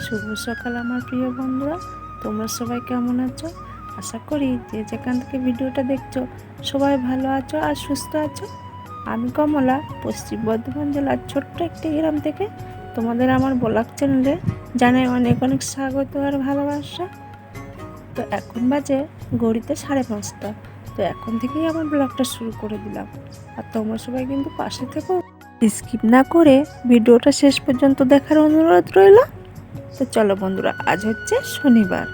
শুভ সকাল আমার প্রিয় বন্ধুরা, তোমরা সবাই কেমন আছো? আশা করি যে যেখান থেকে ভিডিওটা দেখছো সবাই ভালো আছো আর সুস্থ আছো। আমি কমলা, পশ্চিম বর্ধমান জেলার ছোট্ট একটি গ্রাম থেকে তোমাদের আমার ব্লগ চ্যানেলে জানাই অনেক অনেক স্বাগত আর ভালোবাসা। তো এখন বাজে ঘড়িতে 5:30। তো এখন থেকেই আমার ব্লগটা শুরু করে দিলাম, আর তোমরা সবাই কিন্তু পাশে থেকো, স্কিপ না করে ভিডিওটা শেষ পর্যন্ত দেখার অনুরোধ রইল। তো চলো বন্ধুরা, আজ হচ্ছে শনিবার।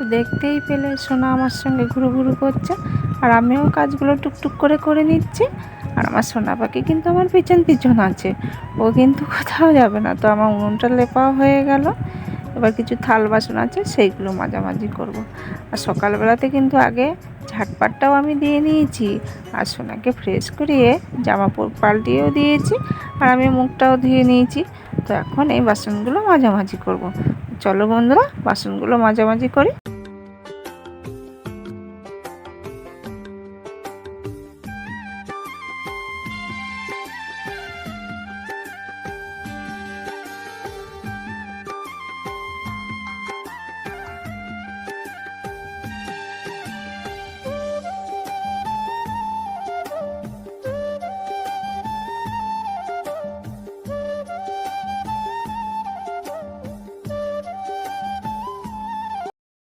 তো দেখতেই পেলে সোনা আমার সঙ্গে ঘুরু ঘুরু করছে, আর আমিও কাজগুলো টুকটুক করে করে নিচ্ছি। আর আমার সোনা পাখি কিন্তু আমার পিছন পিছন আছে, ও কিন্তু কোথাও যাবে না। তো আমার উনুনটা লেপাও হয়ে গেল, এবার কিছু থাল বাসন আছে সেইগুলো মাঝামাঝি করব। আর সকালবেলাতে কিন্তু আগে ঝাটপাটটাও আমি দিয়ে নিয়েছি, আর সোনাকে ফ্রেশ করিয়ে জামা পাল্টিয়েও দিয়েছি, আর আমি মুখটাও ধুয়ে নিয়েছি। তো এখন এই বাসনগুলো মাঝামাঝি করব। চলো বন্ধুরা, বাসনগুলো মাঝামাঝি করি।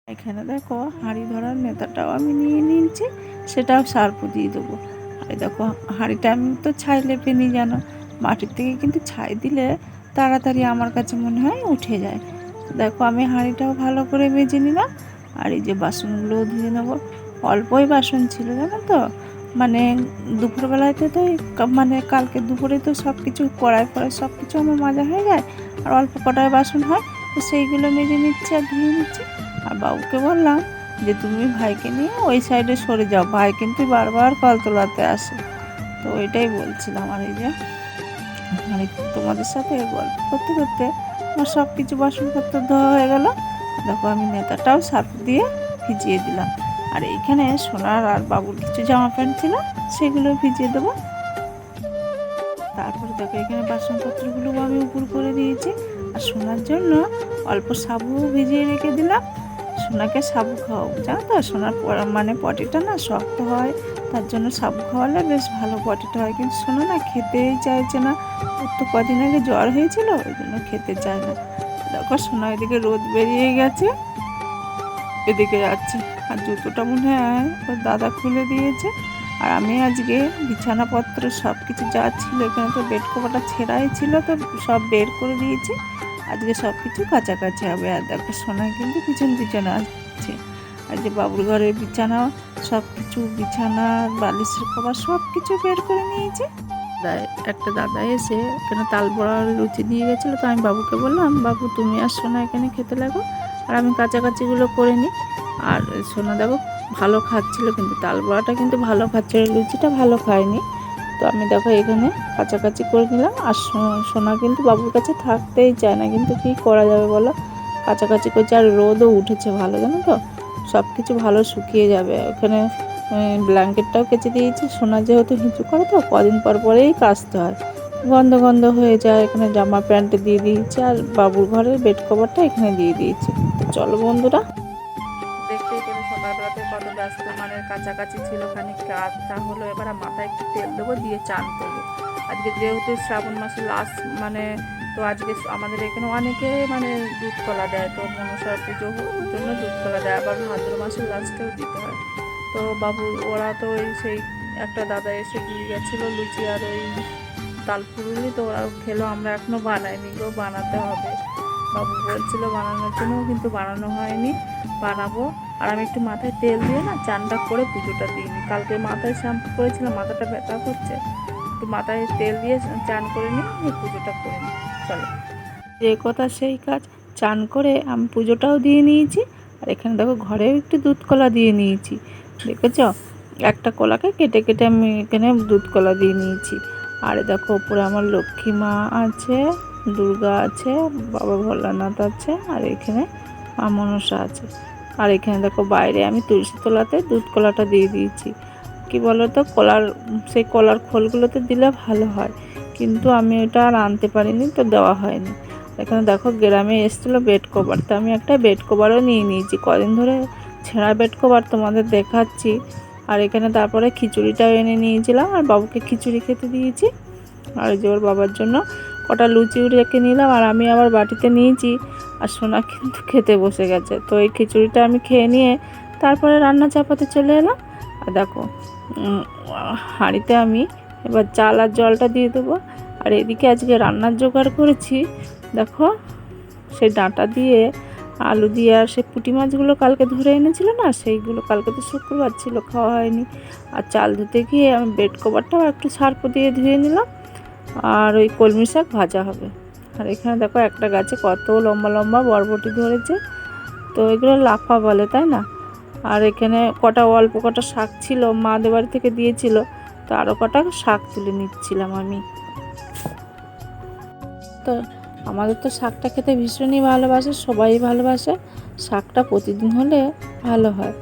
এখানে দেখো হাঁড়ি ধরার নেতাটাও আমি নিয়ে নিয়েছি, সেটাও সার্ফ দিয়ে দেবো। আর দেখো হাঁড়িটা আমি তো ছাই লেপে নিই, জানো মাটির থেকে কিন্তু ছাই দিলে তাড়াতাড়ি আমার কাছে মনে হয় উঠে যায়। দেখো আমি হাঁড়িটাও ভালো করে মেজে নিলাম, আর এই যে বাসনগুলোও ধুয়ে নেবো। অল্পই বাসন ছিল জানো তো, মানে দুপুরবেলাতে তো মানে কালকে দুপুরে তো সব কিছু কড়াই ফড়াই সব কিছু আমার মাজা হয়ে যায়, আর অল্প কটায় বাসন হয়, তো সেইগুলো মেজে নিচ্ছি আর ধুয়ে নিচ্ছি। আর বাবুকে বললাম যে তুমি ভাইকে নিয়ে ওই সাইডে সরে যাও, ভাই কিন্তু বারবার কল তোলাতে আসে। তো ওইটাই বলছিলাম। আর এই যে মানে তোমাদের সাথে গল্প করতে করতে আমার সব কিছু বাসনপত্র ধোয়া হয়ে গেল। দেখো আমি নেতাটাও সার্ফ দিয়ে ভিজিয়ে দিলাম। আর এইখানে সোনার আর বাবুর কিছু জামা প্যান্ট ছিল, সেগুলো ভিজিয়ে দেবো। তারপরে দেখো এখানে বাসনপত্রগুলো আমি উপর করে দিয়েছি, আর সোনার জন্য অল্প সাবু ভিজিয়ে রেখে দিলাম। সোনাকে সাবু খাওয়াবো, জানো তো সোনার মানে পটিটা না শক্ত হয়, তার জন্য সাবু খাওয়ালে বেশ ভালো পটিটা হয়। কিন্তু সোনা না খেতেই চাইছে না, ওর তো কদিন আগে জ্বর হয়েছিল, ওই জন্য খেতে চায় না। দেখো সোনা এদিকে রোদ বেরিয়ে গেছে, এদিকে যাচ্ছে। আর জুতোটা মনে হয় ওর দাদা খুলে দিয়েছে। আর আমি আজকে বিছানাপত্র সব কিছু যা ছিল, এখানে তো বেড কভারটা ছেঁড়াই ছিল, তো সব বের করে দিয়েছি। আজকে সব কিছু কাছাকাছি হবে। আর দেখো সোনা কিন্তু পিছন পিছনে আসছে। আর যে বাবুর ঘরের বিছানা, সব কিছু বিছানা বালিশের কভার সব কিছু বের করে নিয়েছে। একটা দাদা এসে এখানে তাল বড়া লুচি দিয়ে গেছিলো, তো আমি বাবুকে বললাম বাবু তুমি আর সোনা এখানে খেতে লাগো, আর আমি কাছাকাছিগুলো করে নিই। আর সোনা দেখো ভালো খাচ্ছিলো, কিন্তু তাল বড়াটা কিন্তু ভালো খাচ্ছিল, লুচিটা ভালো খায়নি। তো আমি দেখো এখানে কাছাকাছি করে নিলাম। আর সোনা কিন্তু বাবুর কাছে থাকতেই চায় না, কিন্তু কী করা যাবে বলো, কাছাকাছি করছে। আর রোদও উঠেছে ভালো, জানো তো সব কিছু ভালো শুকিয়ে যাবে। ওখানে ব্ল্যাঙ্কেটটাও কেচে দিয়েছি। সোনা যেহেতু হিঁচু করে, তো কদিন পর পরেই কাচতে হয়, গন্ধ গন্ধ হয়ে যায়। এখানে জামা প্যান্ট দিয়ে দিয়েছি, আর বাবুর ঘরের বেড কভারটা এখানে দিয়ে দিয়েছি। তো চলো বন্ধুরা, দেখতেই পেলে সকালবেলাতে কত ব্যস্ত, মানে কাছাকাছি ছিল, খানিক কাজটা হলো। এবার মাথায় একটু তেল দেবো, দিয়ে চান করবো। আজকে যেহেতু শ্রাবণ মাসের লাস্ট, মানে তো আজকে আমাদের এখানে অনেকে মানে দুধ কলা দেয়, তো মনসা পুজোর জন্য দুধ কলা দেয়, আবার ভাদ্র মাসের লাস্টেও দিতে হয়। তো বাবু ওরা তো ওই সেই একটা দাদা এসে দিয়ে গেছিলো লুচি আর ওই তাল ফুরুলি, তো ওরা খেলো, আমরা এখনও বানাইনি গো, বানাতে হবে। বাবু বলছিল বানানোর জন্য, কিন্তু বানানো হয়নি, বানাবো। আর আমি একটু মাথায় তেল দিয়ে না চানটা করে পুজোটা দিইনি। কালকে মাথায় শ্যাম্পু করেছিলাম, মাথাটা ব্যথা করছে, একটু মাথায় তেল দিয়ে চান করে নিই, পুজোটা করে নিই। চলো। যে কথা সেই কাজ, চান করে আমি পুজোটাও দিয়ে নিয়েছি। আর এখানে দেখো ঘরেও একটু দুধ কলা দিয়ে নিয়েছি, দেখেছ? একটা কলাকে কেটে কেটে আমি এখানে দুধ কলা দিয়ে নিয়েছি। আর দেখো ওপরে আমার লক্ষ্মী মা আছে, দুর্গা আছে, বাবা ভোলানাথ আছে, আর এখানে মা মনসা আছে। আর এখানে দেখো বাইরে আমি তুলসী তলাতে দুধ কলাটা দিয়ে দিয়েছি। কি বলো তো, সেই কলার খোলগুলোতে দিলে ভালো হয়, কিন্তু আমি এটা আর আনতে পারিনি, তো দেওয়া হয়নি। এখানে দেখো গ্রামে এসেছিলো বেড কভার, তো আমি একটা বেড কভারও নিয়ে নিয়েছি। কদিন ধরে ছেঁড়া বেড কভার তোমাদের দেখাচ্ছি। আর এখানে তারপরে খিচুড়িটাও এনে নিয়েছিলাম, আর বাবুকে খিচুড়ি খেতে দিয়েছি। আর যে ওর বাবার জন্য কটা লুচি রেখে নিলাম, আর আমি আবার বাটিতে নিয়েছি। আর সোনা কিন্তু খেতে বসে গেছে। তো এই খিচুড়িটা আমি খেয়ে নিয়ে তারপরে রান্না চাপাতে চলে এলাম। আর দেখো হাঁড়িতে আমি এবার চাল আর জলটা দিয়ে দেবো। আর এদিকে আজকে রান্নার জোগাড় করেছি, দেখো সেই ডাঁটা দিয়ে আলু দিয়ে, আর সেই পুঁটি মাছগুলো কালকে ধরে এনেছিল না, সেইগুলো কালকে তো শুক্রবার ছিল, খাওয়া হয়নি। আর চাল ধুতে গিয়ে আমি বেড কভারটাও একটু সার্ফ দিয়ে ধুয়ে নিলাম। আর ওই কলমি শাক ভাজা হবে। আর এখানে দেখো একটা গাছে কত লম্বা লম্বা বরবটি ধরেছে, তো এগুলো লাফা বলে, তাই না? আর এখানে অল্প কটা শাক ছিল, মাদের বাড়ি থেকে দিয়েছিল, তো আরও কটা শাক তুলে নিচ্ছিলাম আমি। তো আমাদের তো শাকটা খেতে ভীষণই ভালোবাসে, সবাই ভালোবাসে। শাকটা প্রতিদিন হলে ভালো হয়।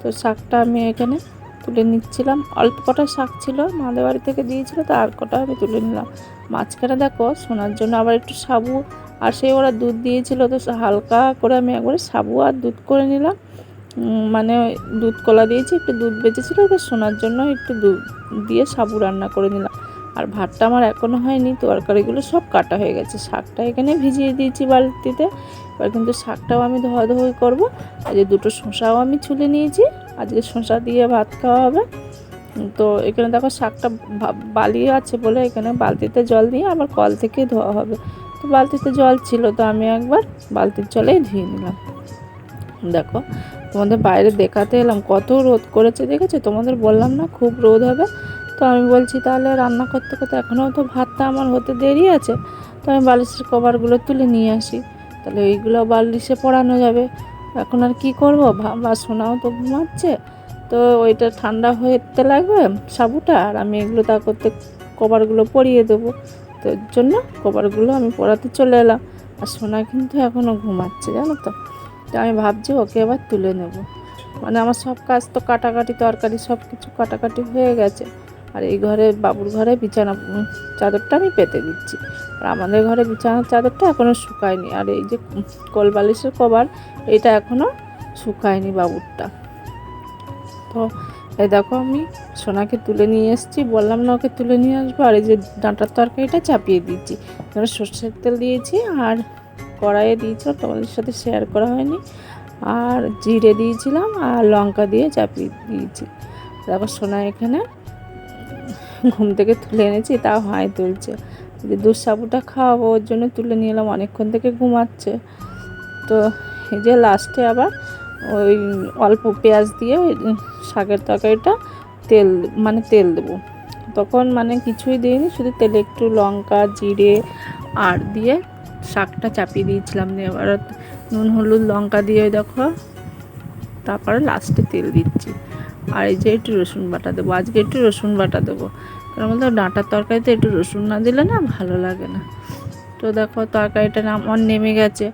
তো শাকটা আমি এখানে তুলে নিচ্ছিলাম। অল্প কটা শাক ছিল, মাদের বাড়ি থেকে দিয়েছিল, তো আর কটা আমি তুলে নিলাম। মাঝখানে দেখো শোনার জন্য আবার একটু সাবু, আর সেই ওরা দুধ দিয়েছিল, তো হালকা করে আমি একবারে সাবু আর দুধ করে নিলাম। মানে দুধ কলা দিয়েছি, একটু দুধ বেঁচেছিলো, তো শোনার জন্য একটু দুধ দিয়ে সাবু রান্না করে নিলাম। আর ভাতটা আমার এখনও হয়নি, তরকারিগুলো সব কাটা হয়ে গেছে। শাকটা এখানে ভিজিয়ে দিয়েছি বালতিতে, এবার কিন্তু শাকটাও আমি ধোয়াধুয়ি করবো। আজকে দুটো শসাও আমি ছুলে নিয়েছি, আজকে শসা দিয়ে ভাত খাওয়া হবে। তো এখানে দেখো শাকটা বালি আছে বলে এখানে বালতিতে জল দিয়ে আবার কল থেকে ধোয়া হবে। তো বালতিতে জল ছিল, তো আমি একবার বালতির জলেই ধুয়ে নিলাম। দেখো তোমাদের বাইরে দেখাতে এলাম, কত রোদ করেছে, দেখেছো? তোমাদের বললাম না খুব রোদ হবে। তো আমি বলছি তাহলে রান্না করতে করতে এখনও তো ভাতটা আমার হতে দেরি আছে, তো আমি বালিশের কভারগুলো তুলে নিয়ে আসি, তাহলে এইগুলো বালিশে পরানো যাবে। এখন আর কি করব, বা সোনাও তো ঘুমাচ্ছে, তো ওইটা ঠান্ডা হতে লাগবে সাবুটা, আর আমি এগুলো তা করতে কভারগুলো পরিয়ে দেবো। তো এর জন্য কভারগুলো আমি পরাতে চলে এলাম। আর সোনা কিন্তু এখনও ঘুমাচ্ছে, জানো তো। তো আমি ভাবছি ওকে এবার তুলে নেব। মানে আমার সব কাজ তো কাটাকাটি তরকারি সব কিছু কাটাকাটি হয়ে গেছে। আর এই ঘরে বাবুর ঘরে বিছানা চাদরটা আমি পেতে দিচ্ছি, আর আমাদের ঘরে বিছানার চাদরটা এখনও শুকায়নি। আর এই যে কোল বালিশের কভার, এটা এখনও শুকায়নি বাবুরটা। তো এই দেখো আমি সোনাকে তুলে নিয়ে এসেছি, বললাম না ওকে তুলে নিয়ে আসবো। আর এই যে ডাঁটার তরকারিটা চাপিয়ে দিচ্ছি, এবার সর্ষের তেল দিয়েছি, আর কড়াইয়ে দিয়েছিলাম, তোমাদের সাথে শেয়ার করা হয়নি। আর জিরে দিয়েছিলাম, আর লঙ্কা দিয়ে চাপিয়ে দিয়েছি। তারপর সোনা এখানে ঘুম থেকে তুলে এনেছি, তাও হাই তুলছে যে দুধ সাবুটা খাওয়াবো, ওর জন্য তুলে নিয়ে এলাম, অনেকক্ষণ থেকে ঘুমাচ্ছে। তো এই যে লাস্টে আবার ওই অল্প পেঁয়াজ দিয়ে ওই শাকের তরকারিটা তেল দেবো। তখন মানে কিছুই দিইনি, শুধু তেলে একটু লঙ্কা জিরে আর দিয়ে শাকটা চাপিয়ে দিয়েছিলাম। এবার নুন হলুদ লঙ্কা দিয়ে দেখো, তারপরে লাস্টে তেল দিচ্ছি। আর এই যে একটু রসুন বাটা দেবো, আজকে একটু রসুন বাটা দেবো, কারণ বলতে ডাঁটার তরকারিতে একটু রসুন না দিলে না ভালো লাগে না। তো দেখো তরকারিটা আমার নেমে গেছে,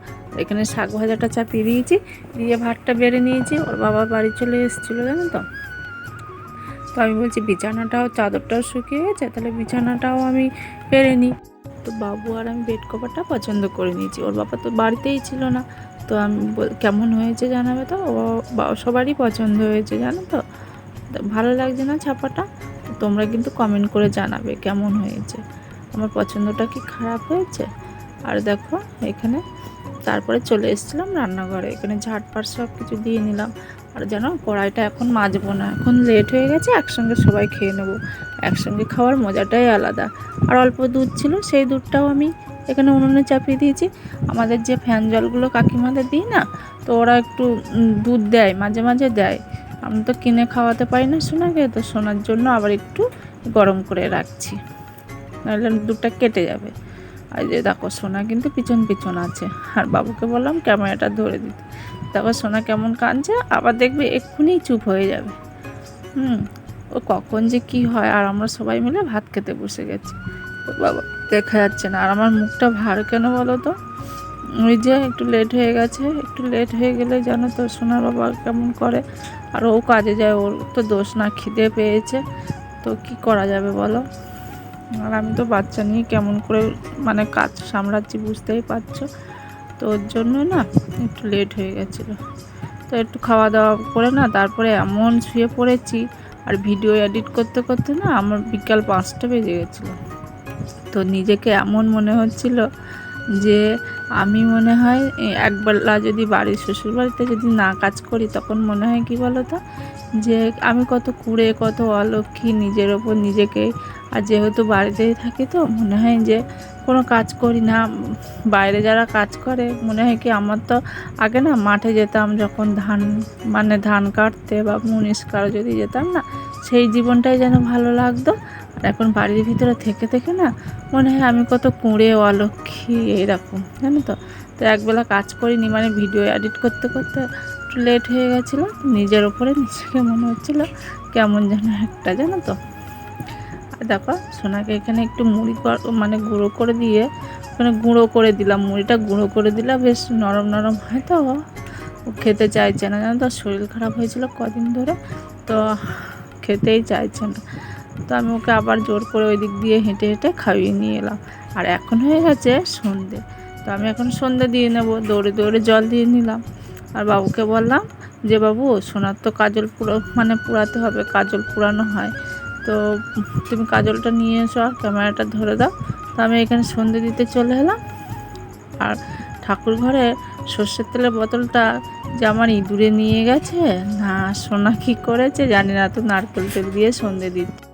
এখানে শাক ভাজাটা চাপিয়ে দিয়েছি, দিয়ে ভাতটা বেড়ে নিয়েছি। ওর বাবা বাড়ি চলে এসেছিলো, জানো তো। তো আমি বলছি বিছানাটাও চাদরটাও শুকিয়ে গেছে, তাহলে বিছানাটাও আমি পেরে নিই। তো বাবু আর আমি বেড কভারটা পছন্দ করে নিয়েছি, ওর বাবা তো বাড়িতেই ছিল না। তো আমি কেমন হয়েছে জানাবে তো, সবারই পছন্দ হয়েছে, জানো তো। ভালো লাগছে না ছাপাটা? তোমরা কিন্তু কমেন্ট করে জানাবে কেমন হয়েছে, আমার পছন্দটা কি খারাপ হয়েছে। আর দেখো এখানে তারপরে চলে এসেছিলাম রান্নাঘরে, এখানে ঝাটপাট সব কিছু দিয়ে নিলাম। আর জানো কড়াইটা এখন মাজবো না, এখন লেট হয়ে গেছে, একসঙ্গে সবাই খেয়ে নেবো। একসঙ্গে খাওয়ার মজাটাই আলাদা। আর অল্প দুধ ছিল, সেই দুধটাও আমি এখানে উনুনে চাপিয়ে দিয়েছি। আমাদের যে ফ্যান জলগুলো কাকিমাদের দিই না, তো ওরা একটু দুধ দেয়, মাঝে মাঝে দেয়। আমি তো কিনে খাওয়াতে পারি না সোনাকে, তো সোনার জন্য আবার একটু গরম করে রাখছি, নাহলে দুধটা কেটে যাবে। আর যে দেখো সোনা কিন্তু পিছন পিছন আছে, আর বাবুকে বললাম ক্যামেরাটা ধরে দিতে। দেখো সোনা কেমন কাঁদছে, আবার দেখবে এক্ষুনি চুপ হয়ে যাবে। ও কখন যে কি হয়। আর আমরা সবাই মিলে ভাত খেতে বসে গেছি। তো বাবা দেখা যাচ্ছে না, আর আমার মুখটা ভার কেন বলো তো, ওই যে একটু লেট হয়ে গেছে, একটু লেট হয়ে গেলে জানো তো সোনার বাবা কেমন করে। আর ও কাজে যায়, ওর তো দোষ না, খিদে পেয়েছে তো কি করা যাবে বলো। আর আমি তো বাচ্চা নিয়ে কেমন করে মানে কাজ সামলাচ্ছি বুঝতেই পারছো। তো ওর জন্য না একটু লেট হয়ে গেছিলো। তো একটু খাওয়া দাওয়া করে না তারপরে এমন শুয়ে পড়েছি, আর ভিডিও এডিট করতে করতে না আমার বিকাল 5টা বেজে গেছিলো। তো নিজেকে এমন মনে হচ্ছিল যে আমি মনে হয় একবেলা যদি বাড়ির শ্বশুরবাড়িতে যদি না কাজ করি, তখন মনে হয় কি বলো তো, যে আমি কত কুঁড়ে কত অলক্ষী নিজের ওপর নিজেকে। আর যেহেতু বাড়িতেই থাকি তো মনে হয় যে কোনো কাজ করি না। বাইরে যারা কাজ করে মনে হয় কি, আমার তো আগে না মাঠে যেতাম যখন ধান কাটতে বা মুনিশ কারো যদি যেতাম না, সেই জীবনটাই যেন ভালো লাগতো। আর এখন বাড়ির ভিতরে থেকে থেকে না মনে হয় আমি কত কুঁড়ে অলক্ষী এরকম, জানো তো। তো একবেলা কাজ করিনি, মানে ভিডিও এডিট করতে করতে একটু লেট হয়ে গেছিলো। নিজের ওপরে নিজেকে মনে হচ্ছিলো কেমন যেন একটা, জানো তো। আর দেখো সোনাকে এখানে একটু মুড়ি মানে গুঁড়ো করে দিয়ে, ওখানে গুঁড়ো করে দিলাম, মুড়িটা গুঁড়ো করে দিলাম, বেশ নরম নরম হয়। তো ও খেতে চাইছে না, জানো তো, শরীর খারাপ হয়েছিল কদিন ধরে, তো খেতেই চাইছে না। তো আমি ওকে আবার জোর করে ওই দিক দিয়ে হেঁটে হেঁটে খাইয়ে নিয়ে এলাম। আর এখন হয়ে গেছে সন্ধে, তো আমি এখন সন্ধে দিয়ে নেব, দৌড়ে দৌড়ে জল দিয়ে নিলাম। আর বাবুকে বললাম যে বাবু সোনার তো কাজল পুরাতে হবে, কাজল পুরানো হয়, তো তুমি কাজলটা নিয়ে এসো আর ক্যামেরাটা ধরে দাও। তো আমি এখানে সন্ধে দিতে চলে এলাম। আর ঠাকুর ঘরে সর্ষের তেলের বোতলটা যে আমার ইঁদুরে নিয়ে গেছে না, সোনা কী করেছে জানি না, তো নারকেল তেল দিয়ে সন্ধে দিচ্ছে।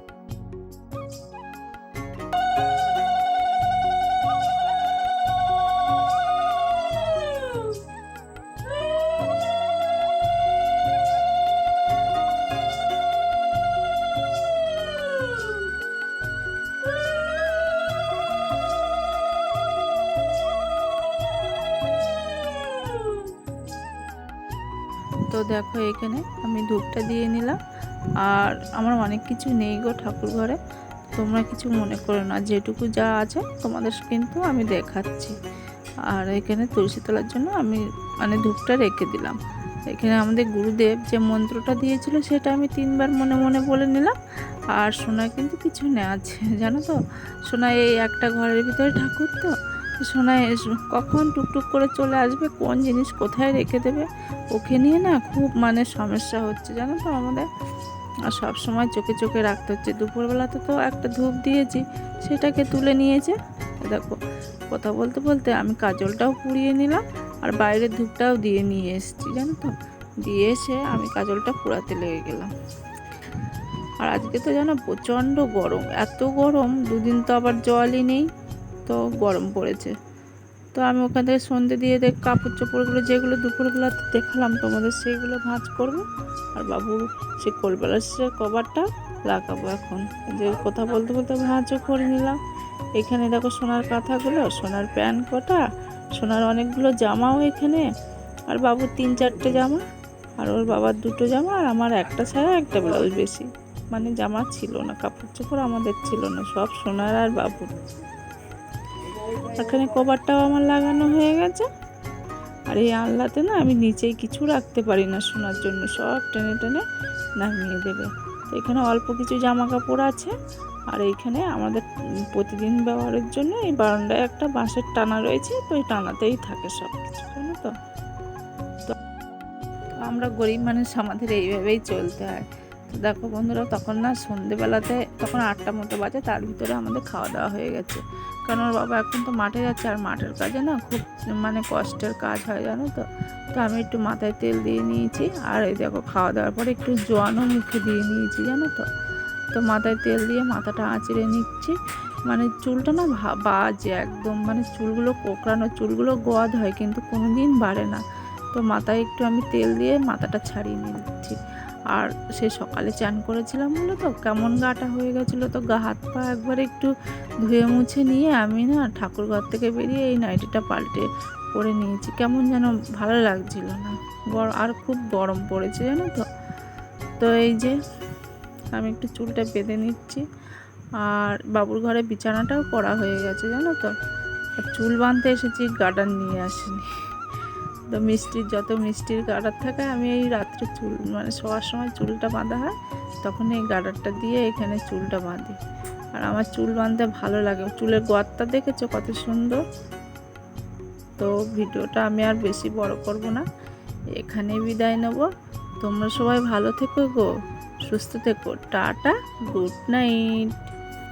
তো দেখো এখানে আমি ধূপটা দিয়ে নিলাম। আর আমার অনেক কিছু নেই গো ঠাকুর ঘরে, তোমরা কিছু মনে করো না, যেটুকু যা আছে তোমাদের কিন্তু আমি দেখাচ্ছি। আর এখানে তুলসী তলার জন্য আমি মানে ধূপটা রেখে দিলাম। এখানে আমাদের গুরুদেব যে মন্ত্রটা দিয়েছিল সেটা আমি 3বার মনে মনে বলে নিলাম। আর সোনা কিন্তু পিছনে আছে, জানো তো। সোনা এই একটা ঘরের ভিতরে ঠাকুর, তো সোনা কখন টুকটুক করে চলে আসবে, কোন জিনিস কোথায় রেখে দেবে, ওকে নিয়ে না খুব মানে সমস্যা হচ্ছে, জানো তো আমাদের। আর সব সময় চোখে চোখে রাখতে হচ্ছে। দুপুরবেলাতে তো একটা ধূপ দিয়েছি, সেটাকে তুলে নিয়েছে। দেখো কথা বলতে বলতে আমি কাজলটাও পুড়িয়ে নিলাম, আর বাইরের ধূপটাও দিয়ে নিয়ে এসেছি, জানো তো। দিয়ে এসে আমি কাজলটা পুড়াতে লেগে গেলাম। আর আজকে তো জানো প্রচণ্ড গরম, এত গরম, দুদিন তো আবার জলই নেই, তো গরম পড়েছে। তো আমি ওখান থেকে সন্ধে দিয়ে কাপড় চোপড়গুলো যেগুলো দুপুরবেলাতে দেখালাম তোমাদের, সেইগুলো ভাঁজ করবো। আর বাবু সে কোলবেলার সে কভারটা লাগাবো। এখন যে কথা বলতে বলতে ভাঁজও করে নিলাম। এখানে দেখো সোনার কাঁথাগুলো, সোনার প্যান্ট কটা, সোনার অনেকগুলো জামাও এখানে। আর বাবুর 3-4টে জামা, আর ওর বাবার 2টো জামা, আর আমার একটা ছাড়া একটা ব্লাউজ, বেশি মানে জামা ছিল না, কাপড় চোপড় আমাদের ছিল না, সব সোনার আর বাবুর। এখানে কভারটাও আমার লাগানো হয়ে গেছে। আর এই আলনাতে না আমি নিচেই কিছু রাখতে পারি না, শোনার জন্য সব টেনে টেনে নামিয়ে দেবে। তো এখানে অল্প কিছু জামা কাপড় আছে। আর এইখানে আমাদের প্রতিদিন ব্যবহারের জন্য এই বারান্দায় একটা বাঁশের টানা রয়েছে, তো এই টানাতেই থাকে সব কিছু, জানো তো। তো আমরা গরিব মানুষ, আমাদের এইভাবেই চলতে হয়। তো দেখো বন্ধুরা, তখন না সন্ধেবেলাতে তখন 8টা মতো বাজে, তার ভিতরে আমাদের খাওয়া দাওয়া হয়ে গেছে। কারণ ওর বাবা এখন তো মাঠে যাচ্ছে, আর মাঠের কাজে না খুব মানে কষ্টের কাজ হয়, জানো তো। তো আমি একটু মাথায় তেল দিয়ে নিয়েছি, আর এই দেখো খাওয়া দাওয়ার পরে একটু জোয়ানও মুখে দিয়ে নিয়েছি, জানো তো। তো মাথায় তেল দিয়ে মাথাটা আঁচড়ে নিচ্ছি, মানে চুলটা না বাজে একদম, মানে চুলগুলো কোঁকড়ানো, চুলগুলো গোয়াদ হয় কিন্তু কোনো দিন বাড়ে না। তো মাথায় একটু আমি তেল দিয়ে মাথাটা ছাড়িয়ে নিচ্ছি। আর সে সকালে চান করেছিলাম বলে তো কেমন গাটা হয়ে গেছিলো, তো গা হাত পা একবার একটু ধুয়ে মুছে নিয়ে আমি না ঠাকুর ঘর থেকে বেরিয়ে এই নাইটিটা পাল্টে পরে নিয়েছি। কেমন যেন ভালো লাগছিল না, আর খুব গরম পড়েছে জানো তো। তো এই যে আমি একটু চুলটা বেঁধে নিচ্ছি, আর বাবুর ঘরে বিছানাটাও করা হয়ে গেছে জানো তো। চুল বাঁধতে এসেছি, গার্ডার নিয়ে আসিনি। তো যত মিষ্টির গার্ডার থাকে আমি এই রাত্রে চুল মানে শোয়ার সময় চুলটা বাঁধা হয়, তখন এই গার্ডারটা দিয়ে এখানে চুলটা বাঁধি। আর আমার চুল বাঁধতে ভালো লাগে, চুলের গোয়ারটা দেখেছো কত সুন্দর। তো ভিডিওটা আমি আর বেশি বড় করব না, এখানেই বিদায় নেব। তোমরা সবাই ভালো থেকো গো, সুস্থ থেকো। Tata, good night.